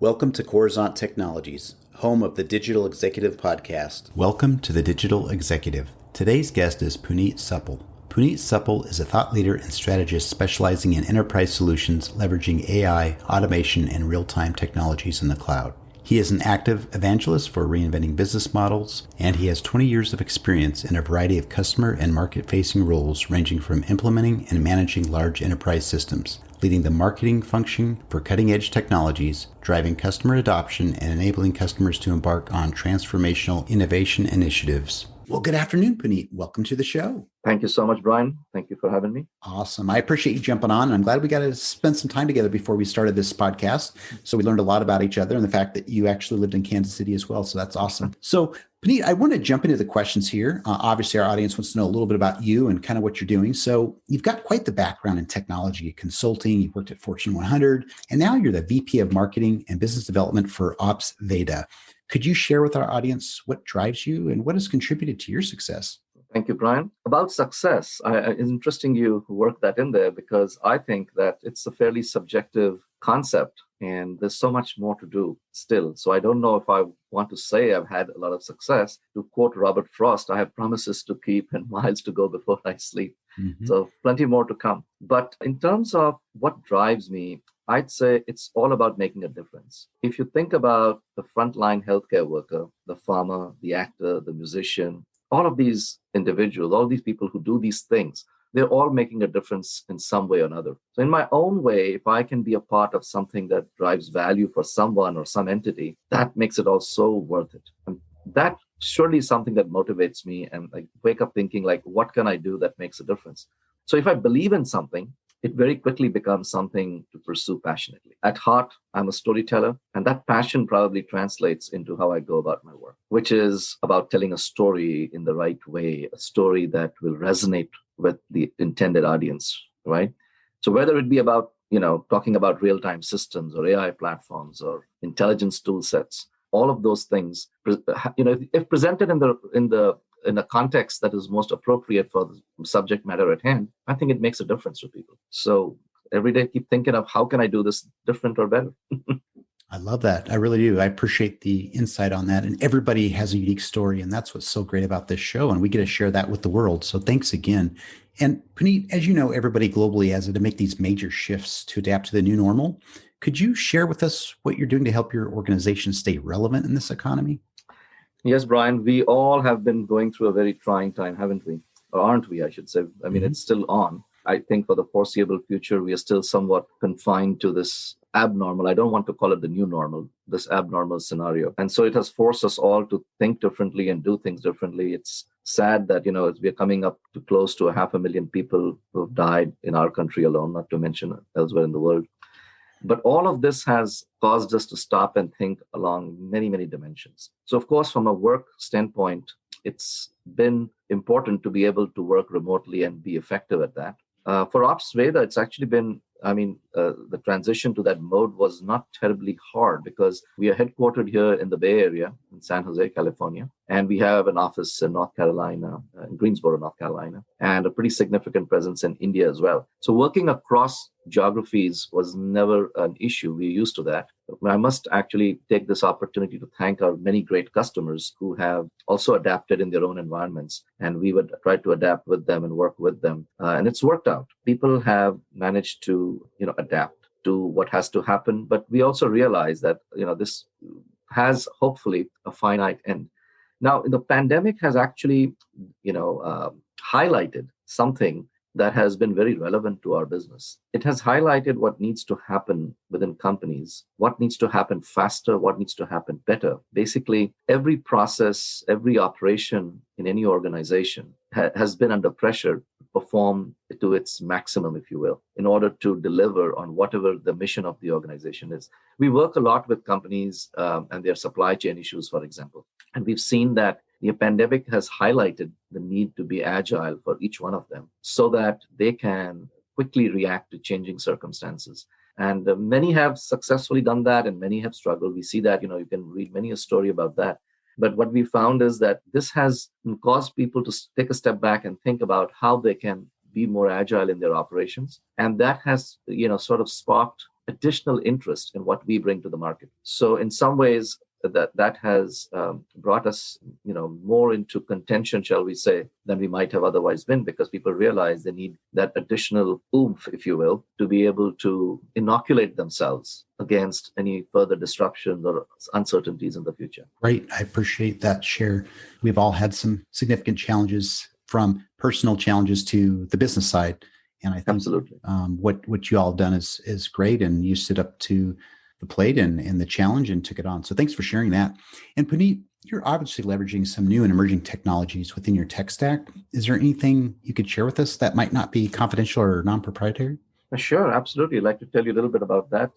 Welcome to Coruzant Technologies, home of the Digital Executive Podcast. Welcome to the Digital Executive. Today's guest is Puneet Suppal. Puneet Suppal is a thought leader and strategist specializing in enterprise solutions leveraging AI, automation, and real-time technologies in the cloud. He is an active evangelist for reinventing business models, and he has 20 years of experience in a variety of customer and market-facing roles ranging from implementing and managing large enterprise systems, leading the marketing function for cutting-edge technologies, driving customer adoption, and enabling customers to embark on transformational innovation initiatives. Well, good afternoon, Puneet. Welcome to the show. Thank you so much, Brian. Thank you for having me. Awesome. I appreciate you jumping on. I'm glad we got to spend some time together before we started this podcast. So we learned a lot about each other and the fact that you actually lived in Kansas City as well. So that's awesome. So Puneet, I want to jump into the questions here. Obviously, our audience wants to know a little bit about you and kind of what you're doing. So you've got quite the background in technology consulting. You've worked at Fortune 100, and now you're the VP of Marketing and Business Development for OpsVeda. Could you share with our audience what drives you and what has contributed to your success? Thank you, Brian. About success, it's interesting you work that in there because I think that it's a fairly subjective concept and there's so much more to do still. So I don't know if I want to say I've had a lot of success. To quote Robert Frost, I have promises to keep and miles to go before I sleep. Mm-hmm. So plenty more to come. But in terms of what drives me, I'd say it's all about making a difference. If you think about the frontline healthcare worker, the farmer, the actor, the musician, all of these individuals, all these people who do these things, they're all making a difference in some way or another. So in my own way, if I can be a part of something that drives value for someone or some entity, that makes it all so worth it. And that surely is something that motivates me and I wake up thinking like, what can I do that makes a difference? So if I believe in something, it very quickly becomes something to pursue passionately. At heart, I'm a storyteller, and that passion probably translates into how I go about my work, which is about telling a story in the right way, a story that will resonate with the intended audience, right? So whether it be about, talking about real-time systems or AI platforms or intelligence tool sets, all of those things, if presented in a context that is most appropriate for the subject matter at hand, I think it makes a difference to people. So every day, keep thinking of how can I do this different or better? I love that. I really do. I appreciate the insight on that. And everybody has a unique story. And that's what's so great about this show. And we get to share that with the world. So thanks again. And Puneet, as you know, everybody globally has to make these major shifts to adapt to the new normal. Could you share with us what you're doing to help your organization stay relevant in this economy? Yes, Brian, we all have been going through a very trying time, haven't we? Or aren't we, I should say. I mean, It's still on. I think for the foreseeable future, we are still somewhat confined to this abnormal. I don't want to call it the new normal, this abnormal scenario. And so it has forced us all to think differently and do things differently. It's sad that, we're coming up to close to 500,000 people who have died in our country alone, not to mention elsewhere in the world. But all of this has caused us to stop and think along many, many dimensions. So, of course, from a work standpoint, it's been important to be able to work remotely and be effective at that. For OpsVeda, it's actually been, the transition to that mode was not terribly hard because we are headquartered here in the Bay Area in San Jose, California. And we have an office in North Carolina, in Greensboro, North Carolina, and a pretty significant presence in India as well. So working across geographies was never an issue. We're used to that. I must actually take this opportunity to thank our many great customers who have also adapted in their own environments. And we would try to adapt with them and work with them. And it's worked out. People have managed to, adapt to what has to happen. But we also realize that, this has hopefully a finite end. Now, the pandemic has actually, highlighted something that has been very relevant to our business. It has highlighted what needs to happen within companies, what needs to happen faster, what needs to happen better. Basically, every process, every operation in any organization has been under pressure to perform to its maximum, if you will, in order to deliver on whatever the mission of the organization is. We work a lot with companies and their supply chain issues, for example. And we've seen that the pandemic has highlighted the need to be agile for each one of them so that they can quickly react to changing circumstances. And many have successfully done that and many have struggled. We see that, you can read many a story about that. But what we found is that this has caused people to take a step back and think about how they can be more agile in their operations. And that has, sort of sparked additional interest in what we bring to the market. So in some ways, that has brought us, more into contention, shall we say, than we might have otherwise been, because people realize they need that additional oomph, if you will, to be able to inoculate themselves against any further disruptions or uncertainties in the future. Great. I appreciate that share. We've all had some significant challenges, from personal challenges to the business side. And I think Absolutely. What you all have done is great, and you stood up to the plate and the challenge and took it on. So thanks for sharing that. And Puneet, you're obviously leveraging some new and emerging technologies within your tech stack. Is there anything you could share with us that might not be confidential or non-proprietary? Sure, absolutely. I'd like to tell you a little bit about that.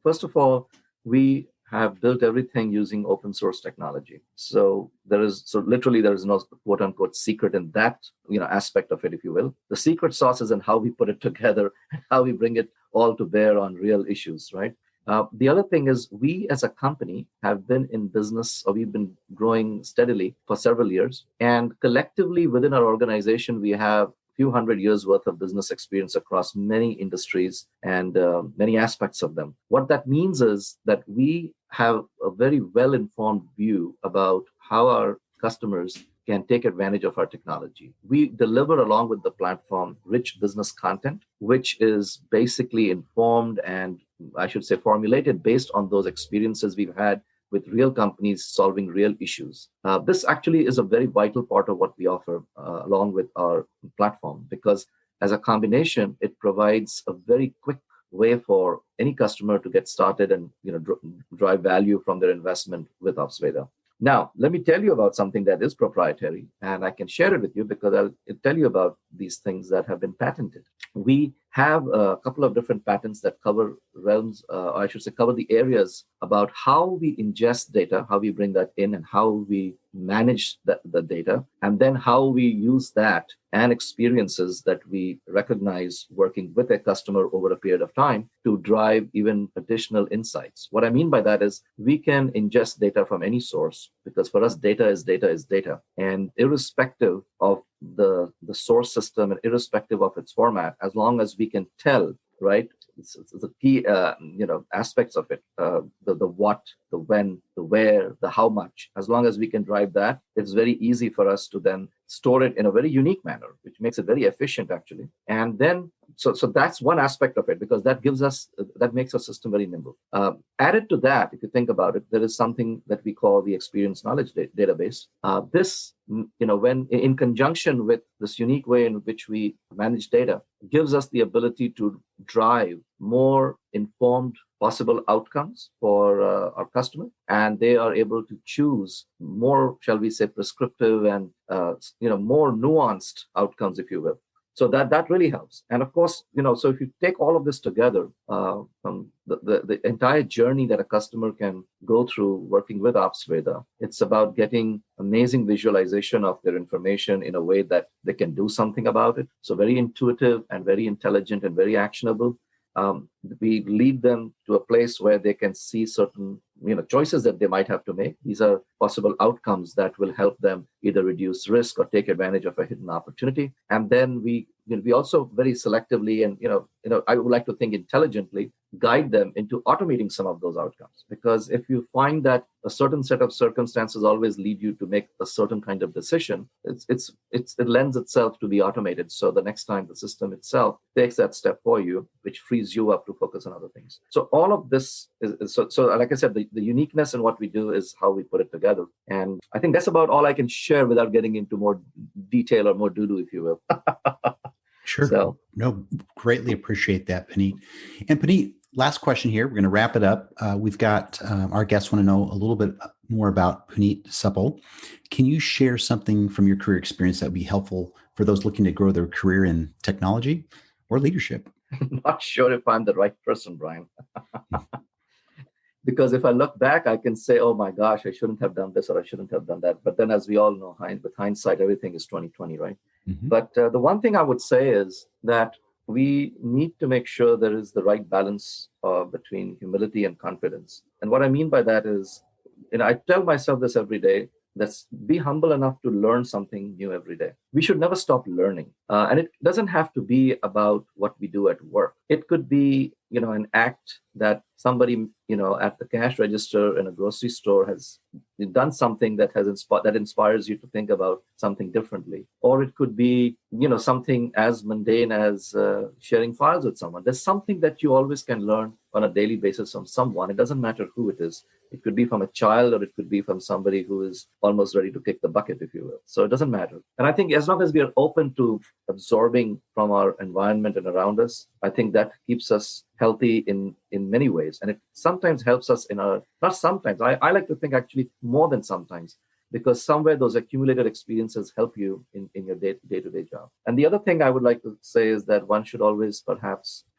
First of all, we have built everything using open source technology. So literally there is no quote unquote secret in that aspect of it, if you will. The secret sauce is in how we put it together and how we bring it all to bear on real issues, right? The other thing is, we as a company have been in business, or we've been growing steadily for several years. And collectively within our organization, we have few hundred years worth of business experience across many industries and many aspects of them. What that means is that we have a very well-informed view about how our customers can take advantage of our technology. We deliver, along with the platform, rich business content, which is basically informed and, I should say, formulated based on those experiences we've had with real companies solving real issues. This actually is a very vital part of what we offer along with our platform, because as a combination, it provides a very quick way for any customer to get started and drive value from their investment with OpsVeda. Now, let me tell you about something that is proprietary, and I can share it with you because I'll tell you about these things that have been patented. We have a couple of different patents that cover realms, or I should say cover the areas about how we ingest data, how we bring that in, and how we manage the data, and then how we use that and experiences that we recognize working with a customer over a period of time to drive even additional insights. What I mean by that is, we can ingest data from any source, because for us, data is data. And irrespective of the source system and irrespective of its format, as long as we can tell, right? It's the key, aspects of it, the what, the when, the where, the how much. As long as we can drive that, it's very easy for us to then store it in a very unique manner, which makes it very efficient, actually. And then, so that's one aspect of it, because that makes our system very nimble. Added to that, if you think about it, there is something that we call the experience knowledge database. This, when in conjunction with this unique way in which we manage data, gives us the ability to drive more informed possible outcomes for our customer, and they are able to choose more, shall we say, prescriptive and more nuanced outcomes, if you will. So that really helps. And of course, so if you take all of this together, from the entire journey that a customer can go through working with OpsVeda, it's about getting amazing visualization of their information in a way that they can do something about it. So very intuitive and very intelligent and very actionable. We lead them to a place where they can see certain choices that they might have to make. These are possible outcomes that will help them either reduce risk or take advantage of a hidden opportunity. And then we also very selectively and I would like to think intelligently guide them into automating some of those outcomes. Because if you find that a certain set of circumstances always lead you to make a certain kind of decision, it lends itself to be automated. So the next time the system itself takes that step for you, which frees you up to focus on other things. So all of this is so like I said, the uniqueness in what we do is how we put it together. And I think that's about all I can share without getting into more detail or more doo-doo, if you will. Sure. So, no, greatly appreciate that, Puneet. And Puneet, last question here. We're going to wrap it up. We've got our guests want to know a little bit more about Puneet Suppal. Can you share something from your career experience that would be helpful for those looking to grow their career in technology or leadership? I'm not sure if I'm the right person, Brian. Because if I look back, I can say, oh my gosh, I shouldn't have done this or I shouldn't have done that. But then, as we all know, with hindsight, everything is 20/20, right? Mm-hmm. But the one thing I would say is that we need to make sure there is the right balance between humility and confidence. And what I mean by that is, I tell myself this every day, let's be humble enough to learn something new every day. We should never stop learning. And it doesn't have to be about what we do at work. It could be an act that somebody, at the cash register in a grocery store has done something that that inspires you to think about something differently. Or it could be, something as mundane as sharing files with someone. There's something that you always can learn on a daily basis from someone. It doesn't matter who it is. It could be from a child, or it could be from somebody who is almost ready to kick the bucket, if you will. So it doesn't matter. And I think as long as we are open to absorbing from our environment and around us, I think that keeps us healthy in many ways. And it sometimes helps us not sometimes, I like to think actually more than sometimes, because somewhere those accumulated experiences help you in your day-to-day job. And the other thing I would like to say is that one should always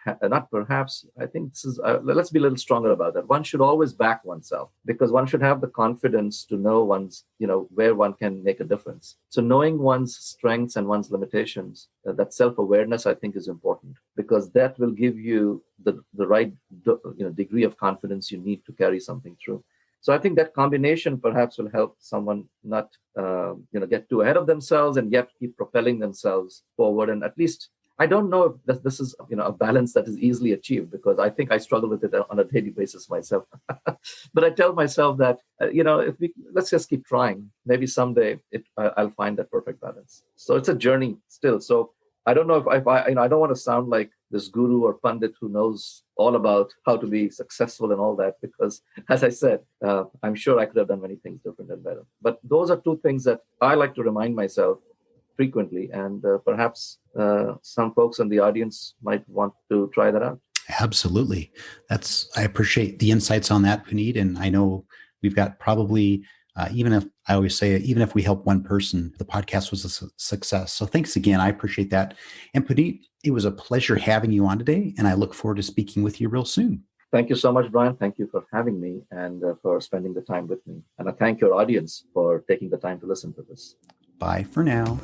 I think this is, let's be a little stronger about that. One should always back oneself, because one should have the confidence to know where one can make a difference. So knowing one's strengths and one's limitations, that self-awareness, I think, is important, because that will give you the right degree of confidence you need to carry something through. So I think that combination perhaps will help someone not get too ahead of themselves, and yet keep propelling themselves forward. And at least, I don't know if this is a balance that is easily achieved, because I think I struggle with it on a daily basis myself. But I tell myself that let's just keep trying. Maybe someday I'll find that perfect balance. So it's a journey still. So I don't know if I don't want to sound like this guru or pundit who knows all about how to be successful and all that, because, as I said, I'm sure I could have done many things different and better. But those are two things that I like to remind myself frequently, and perhaps some folks in the audience might want to try that out. Absolutely. I appreciate the insights on that, Puneet. And I know we've got probably, even if we help one person, the podcast was a success. So thanks again. I appreciate that. And Puneet, it was a pleasure having you on today, and I look forward to speaking with you real soon. Thank you so much, Brian. Thank you for having me and for spending the time with me. And I thank your audience for taking the time to listen to this. Bye for now.